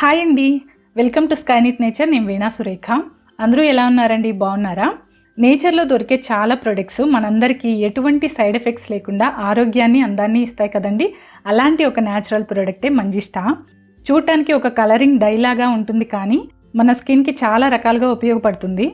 Hi అండి, welcome to స్కైనిత్ nature. నేను వీణా సురేఖ. అందరూ ఎలా ఉన్నారండి? బాగున్నారా? నేచర్లో దొరికే చాలా ప్రొడక్ట్స్ మనందరికీ ఎటువంటి సైడ్ ఎఫెక్ట్స్ లేకుండా ఆరోగ్యాన్ని అందాన్ని ఇస్తాయి కదండి. అలాంటి ఒక న్యాచురల్ ప్రోడక్టే మంజిష్టా. చూడటానికి ఒక కలరింగ్ డైలాగా ఉంటుంది, కానీ మన స్కిన్కి చాలా రకాలుగా ఉపయోగపడుతుంది.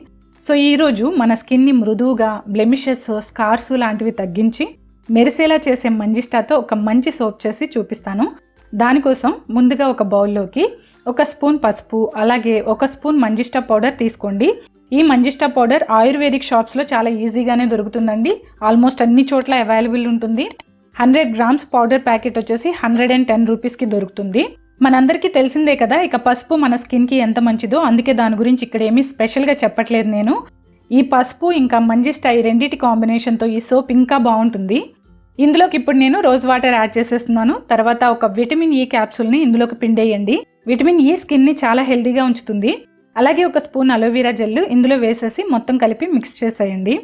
సో ఈరోజు మన స్కిన్ని మృదువుగా, బ్లెమిషెస్, స్కార్స్ లాంటివి తగ్గించి మెరిసేలా చేసే మంజిష్టాతో ఒక మంచి సోప్ చేసి చూపిస్తాను. దానికోసం ముందుగా ఒక బౌల్లోకి 1 స్పూన్ పసుపు, అలాగే 1 స్పూన్ మంజిష్టా పౌడర్ తీసుకోండి. ఈ మంజిష్టా పౌడర్ ఆయుర్వేదిక్ షాప్స్లో చాలా ఈజీగానే దొరుకుతుందండి. ఆల్మోస్ట్ అన్ని చోట్ల అవైలబుల్ ఉంటుంది. 100 గ్రామ్స్ పౌడర్ ప్యాకెట్ వచ్చేసి 110 రూపీస్కి దొరుకుతుంది. మనందరికీ తెలిసిందే కదా, ఇక పసుపు మన స్కిన్కి ఎంత మంచిదో. అందుకే దాని గురించి ఇక్కడ ఏమీ స్పెషల్గా చెప్పట్లేదు నేను. ఈ పసుపు ఇంకా మంజిష్టా ఈ రెండింటి కాంబినేషన్తో ఈ సోప్ ఇంకా బాగుంటుంది. ఇందులోకి ఇప్పుడు నేను రోజ్ వాటర్ యాడ్ చేసేస్తున్నాను. తర్వాత ఒక విటమిన్ ఈ క్యాప్సూల్ని ఇందులోకి పిండేయండి. విటమిన్ ఈ స్కిన్ని చాలా హెల్తీగా ఉంచుతుంది. అలాగే 1 స్పూన్ అలోవెరా జెల్ ఇందులో వేసేసి మొత్తం కలిపి మిక్స్ చేసేయండి.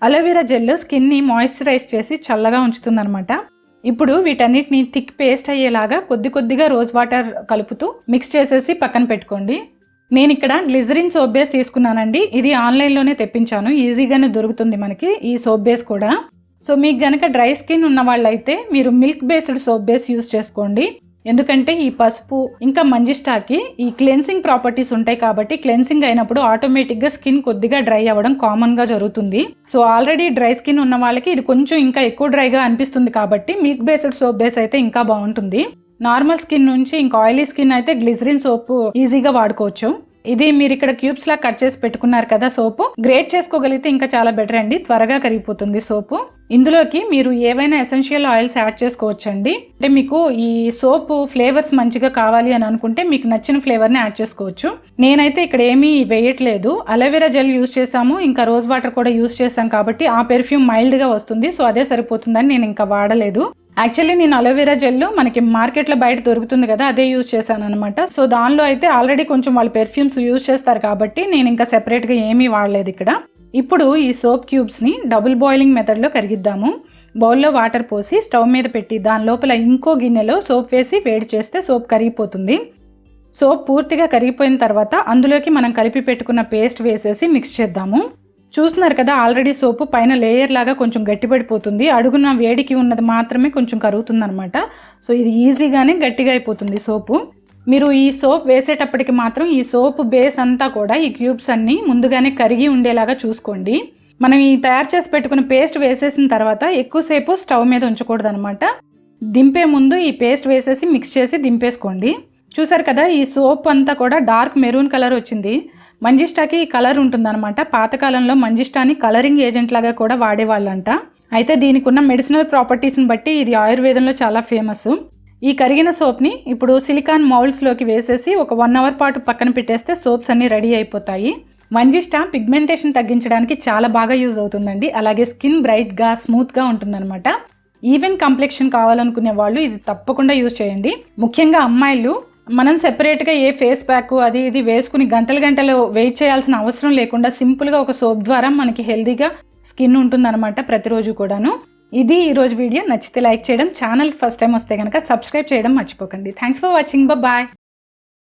అలోవెరా జెల్ స్కిన్ని మాయిశ్చరైజ్ చేసి చల్లగా ఉంచుతుందన్నమాట. ఇప్పుడు వీటన్నిటిని థిక్ పేస్ట్ అయ్యేలాగా కొద్దిగా రోజ్ వాటర్ కలుపుతూ మిక్స్ చేసేసి పక్కన పెట్టుకోండి. నేను ఇక్కడ గ్లిజరిన్ సోప్ బేస్ తీసుకున్నానండి. ఇది ఆన్లైన్లోనే తెప్పించాను. ఈజీగానే దొరుకుతుంది మనకి ఈ సోప్ బేస్ కూడా. సో మీకు గనక డ్రై స్కిన్ ఉన్న వాళ్ళైతే మీరు milk based soap base use చేసుకోండి. ఎందుకంటే ఈ పసుపు ఇంకా మంజిష్టాకి ఈ క్లెన్సింగ్ ప్రాపర్టీస్ ఉంటాయి కాబట్టి క్లెన్సింగ్ అయినప్పుడు ఆటోమేటిక్గా స్కిన్ కొద్దిగా డ్రై అవ్వడం కామన్గా జరుగుతుంది. సో ఆల్రెడీ డ్రై స్కిన్ ఉన్న వాళ్ళకి ఇది కొంచెం ఇంకా ఎక్కువ డ్రైగా అనిపిస్తుంది కాబట్టి మిల్క్ బేస్డ్ సోప్ బేస్ అయితే ఇంకా బాగుంటుంది. నార్మల్ స్కిన్ నుంచి ఇంకా ఆయిలీ స్కిన్ అయితే గ్లిజరిన్ సోప్ ఈజీగా వాడుకోవచ్చు. ఇది మీరు ఇక్కడ క్యూబ్స్ లా కట్ చేసి పెట్టుకున్నారు కదా, సోపు గ్రేట్ చేసుకోగలిగితే ఇంకా చాలా బెటర్ అండి. త్వరగా కరిగిపోతుంది సోపు. ఇందులోకి మీరు ఏవైనా ఎసెన్షియల్ ఆయిల్స్ యాడ్ చేసుకోవచ్చండి. అంటే మీకు ఈ సోపు ఫ్లేవర్స్ మంచిగా కావాలి అని అనుకుంటే మీకు నచ్చిన ఫ్లేవర్ని యాడ్ చేసుకోవచ్చు. నేనైతే ఇక్కడ ఏమీ వేయట్లేదు. అలోవెరా జెల్ యూస్ చేసాము, ఇంకా రోజ్ వాటర్ కూడా యూస్ చేసాం కాబట్టి ఆ పెర్ఫ్యూమ్ మైల్డ్గా వస్తుంది. సో అదే సరిపోతుందని నేను ఇంకా వాడలేదు. యాక్చువల్లీ నేను అలోవెరా జెల్ మనకి మార్కెట్లో బయట దొరుకుతుంది కదా, అదే యూజ్ చేశాను అనమాట. సో దానిలో అయితే ఆల్రెడీ కొంచెం వాళ్ళు పెర్ఫ్యూమ్స్ యూజ్ చేస్తారు కాబట్టి నేను ఇంకా సెపరేట్గా ఏమీ వాడలేదు ఇక్కడ. ఇప్పుడు ఈ సోప్ క్యూబ్స్ని డబుల్ బాయిలింగ్ మెథడ్లో కరిగిద్దాము. బౌల్లో వాటర్ పోసి స్టవ్ మీద పెట్టి దాని లోపల ఇంకో గిన్నెలో సోప్ వేసి వేడి చేస్తే సోప్ కరిగిపోతుంది. సోప్ పూర్తిగా కరిగిపోయిన తర్వాత అందులోకి మనం కలిపి పెట్టుకున్న పేస్ట్ వేసేసి మిక్స్ చేద్దాము. చూస్తున్నారు కదా, ఆల్రెడీ సోపు పైన లేయర్ లాగా కొంచెం గట్టిపడిపోతుంది. అడుగున వేడికి ఉన్నది మాత్రమే కొంచెం కరుగుతుంది అనమాట. సో ఇది ఈజీగానే గట్టిగా అయిపోతుంది సోపు. మీరు ఈ సోప్ వేసేటప్పటికి మాత్రం ఈ సోపు బేస్ అంతా కూడా ఈ క్యూబ్స్ అన్నీ ముందుగానే కరిగి ఉండేలాగా చూసుకోండి. మనం ఈ తయారు చేసి పెట్టుకున్న పేస్ట్ వేసేసిన తర్వాత ఎక్కువసేపు స్టవ్ మీద ఉంచకూడదు అనమాట. దింపే ముందు ఈ పేస్ట్ వేసేసి మిక్స్ చేసి దింపేసుకోండి. చూసారు కదా, ఈ సోప్ అంతా కూడా డార్క్ మెరూన్ కలర్ వచ్చింది. మంజిష్టాకి ఈ కలర్ ఉంటుందన్నమాట. పాతకాలంలో మంజిష్టాని కలరింగ్ ఏజెంట్ లాగా కూడా వాడేవాళ్ళంట. అయితే దీనికి ఉన్న మెడిసినల్ ప్రాపర్టీస్ని బట్టి ఇది ఆయుర్వేదంలో చాలా ఫేమస్. ఈ కరిగిన సోప్ని ఇప్పుడు సిలికాన్ మౌల్డ్స్లోకి వేసేసి ఒక 1 అవర్ పాటు పక్కన పెట్టేస్తే సోప్స్ అన్నీ రెడీ అయిపోతాయి. మంజిష్టా పిగ్మెంటేషన్ తగ్గించడానికి చాలా బాగా యూజ్ అవుతుందండి. అలాగే స్కిన్ బ్రైట్గా, స్మూత్గా ఉంటుందన్నమాట. ఈవెన్ కాంప్లెక్షన్ కావాలనుకునే వాళ్ళు ఇది తప్పకుండా యూజ్ చేయండి. ముఖ్యంగా అమ్మాయిలు మనం సెపరేట్గా ఏ ఫేస్ ప్యాక్ అది ఇది వేసుకుని గంటలు వెయిట్ చేయాల్సిన అవసరం లేకుండా సింపుల్గా ఒక సోప్ ద్వారా మనకి హెల్దీగా స్కిన్ ఉంటుందన్నమాట ప్రతిరోజు కూడాను. ఇది ఈరోజు వీడియో. నచ్చితే లైక్ చేయడం, ఛానల్కి ఫస్ట్ టైం వస్తే కనుక సబ్స్క్రైబ్ చేయడం మర్చిపోకండి. Thanks for watching. బాయ్.